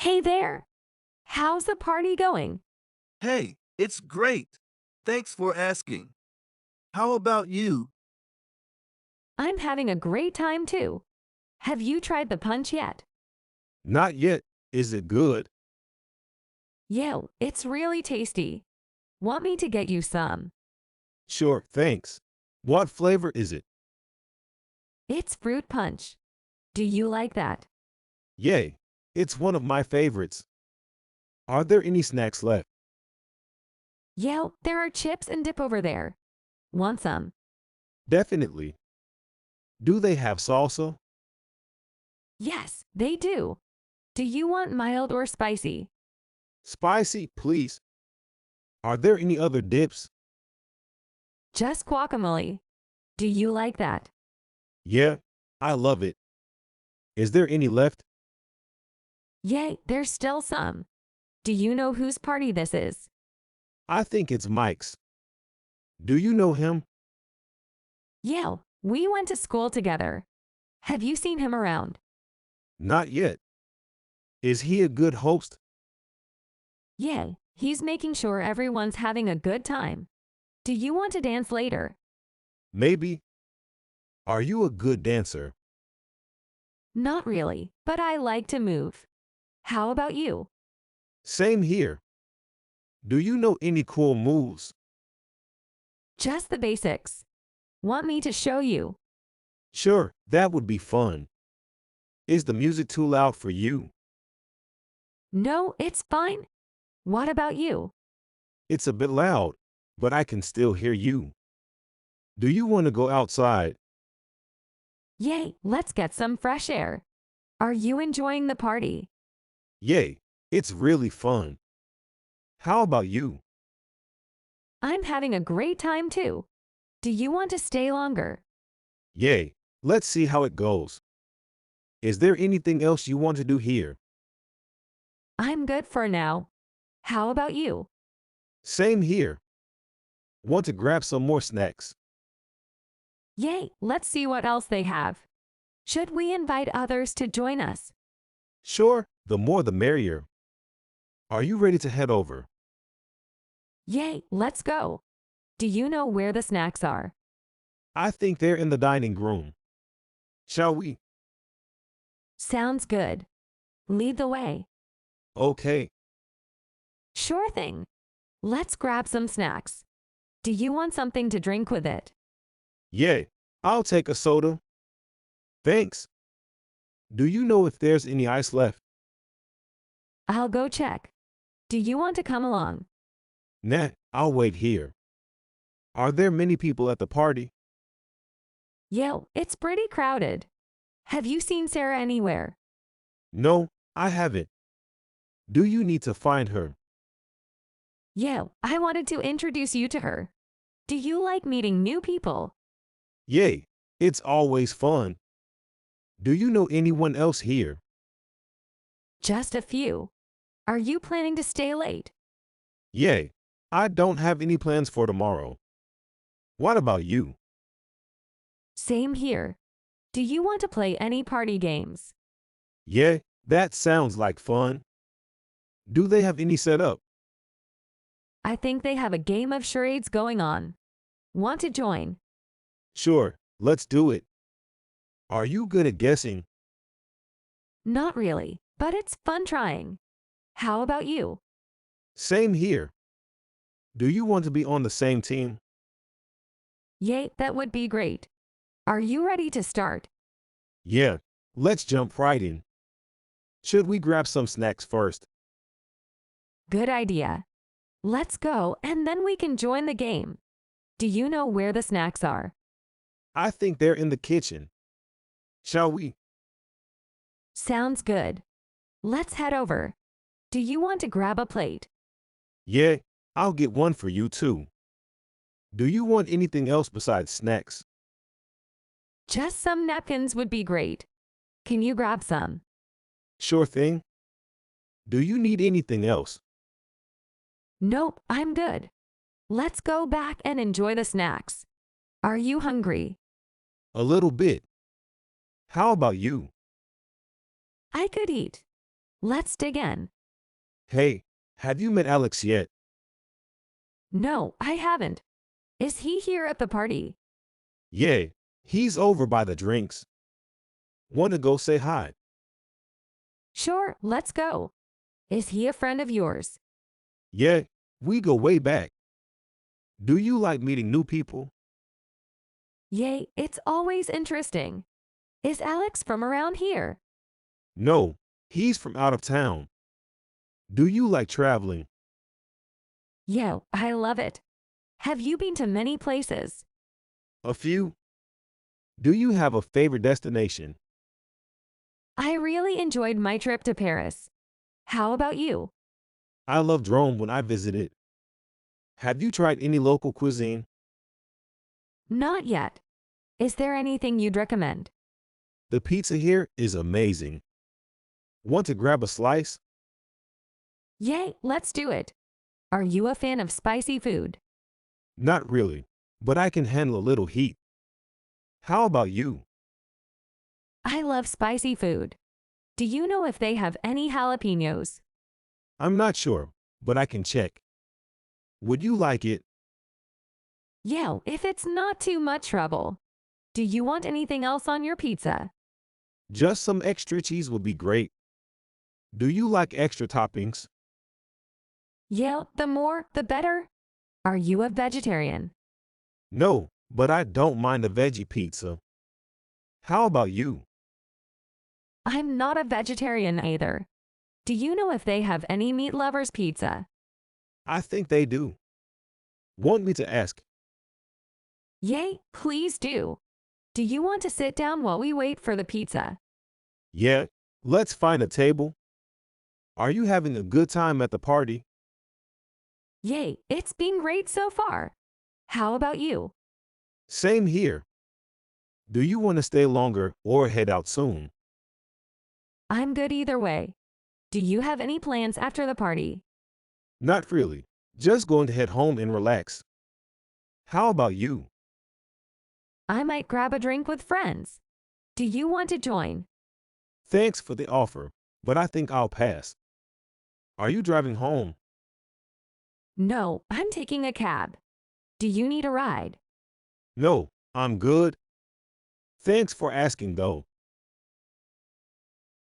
Hey there! How's the party going? Hey, it's great. Thanks for asking. How about you? I'm having a great time too. Have you tried the punch yet? Not yet. Is it good? Yo, it's really tasty. Want me to get you some? Sure, thanks. What flavor is it? It's fruit punch. Do you like that? Yay. It's one of my favorites. Are there any snacks left? Yo, there are chips and dip over there. Want some? Definitely. Do they have salsa? Yes, they do. Do you want mild or spicy? Spicy, please. Are there any other dips? Just guacamole. Do you like that? Yeah, I love it. Is there any left? Yay, there's still some. Do you know whose party this is? I think it's Mike's. Do you know him? Yo, we went to school together. Have you seen him around? Not yet. Is he a good host? Yeah, he's making sure everyone's having a good time. Do you want to dance later? Maybe. Are you a good dancer? Not really, but I like to move. How about you? Same here. Do you know any cool moves? Just the basics. Want me to show you? Sure, that would be fun. Is the music too loud for you? No, it's fine. What about you? It's a bit loud, but I can still hear you. Do you want to go outside? Yay, let's get some fresh air. Are you enjoying the party? Yay, it's really fun. How about you? I'm having a great time too. Do you want to stay longer? Yay, let's see how it goes. Is there anything else you want to do here? I'm good for now. How about you? Same here. Want to grab some more snacks? Yay, let's see what else they have. Should we invite others to join us? Sure, the more the merrier. Are you ready to head over? Yay, let's go. Do you know where the snacks are? I think they're in the dining room. Shall we? Sounds good. Lead the way. Okay. Sure thing. Let's grab some snacks. Do you want something to drink with it? Yay, I'll take a soda. Thanks. Do you know if there's any ice left? I'll go check. Do you want to come along? Nah, I'll wait here. Are there many people at the party? Yo, it's pretty crowded. Have you seen Sarah anywhere? No, I haven't. Do you need to find her? Yo, I wanted to introduce you to her. Do you like meeting new people? Yay, it's always fun. Do you know anyone else here? Just a few. Are you planning to stay late? Yay, I don't have any plans for tomorrow. What about you? Same here. Do you want to play any party games? Yeah, that sounds like fun. Do they have any set up? I think they have a game of charades going on. Want to join? Sure, let's do it. Are you good at guessing? Not really, but it's fun trying. How about you? Same here. Do you want to be on the same team? Yay, that would be great. Are you ready to start? Yeah, let's jump right in. Should we grab some snacks first? Good idea. Let's go and then we can join the game. Do you know where the snacks are? I think they're in the kitchen. Shall we? Sounds good. Let's head over. Do you want to grab a plate? Yeah, I'll get one for you too. Do you want anything else besides snacks? Just some napkins would be great. Can you grab some? Sure thing. Do you need anything else? Nope, I'm good. Let's go back and enjoy the snacks. Are you hungry? A little bit. How about you? I could eat. Let's dig in. Hey, have you met Alex yet? No, I haven't. Is he here at the party? Yeah, he's over by the drinks. Want to go say hi? Sure, let's go. Is he a friend of yours? Yeah, we go way back. Do you like meeting new people? Yay, it's always interesting. Is Alex from around here? No, he's from out of town. Do you like traveling? Yo, I love it. Have you been to many places? A few. Do you have a favorite destination? I really enjoyed my trip to Paris. How about you? I loved Rome when I visited. Have you tried any local cuisine? Not yet. Is there anything you'd recommend? The pizza here is amazing. Want to grab a slice? Yay, let's do it. Are you a fan of spicy food? Not really, but I can handle a little heat. How about you? I love spicy food. Do you know if they have any jalapenos? I'm not sure, but I can check. Would you like it? Yeah, if it's not too much trouble. Do you want anything else on your pizza? Just some extra cheese would be great. Do you like extra toppings? Yeah, the more, the better. Are you a vegetarian? No, but I don't mind a veggie pizza. How about you? I'm not a vegetarian either. Do you know if they have any meat lovers pizza? I think they do. Want me to ask? Yay, please do. Do you want to sit down while we wait for the pizza? Yeah, let's find a table. Are you having a good time at the party? Yay, it's been great so far. How about you? Same here. Do you want to stay longer or head out soon? I'm good either way. Do you have any plans after the party? Not really. Just going to head home and relax. How about you? I might grab a drink with friends. Do you want to join? Thanks for the offer, but I think I'll pass. Are you driving home? No, I'm taking a cab. Do you need a ride? No, I'm good. Thanks for asking though.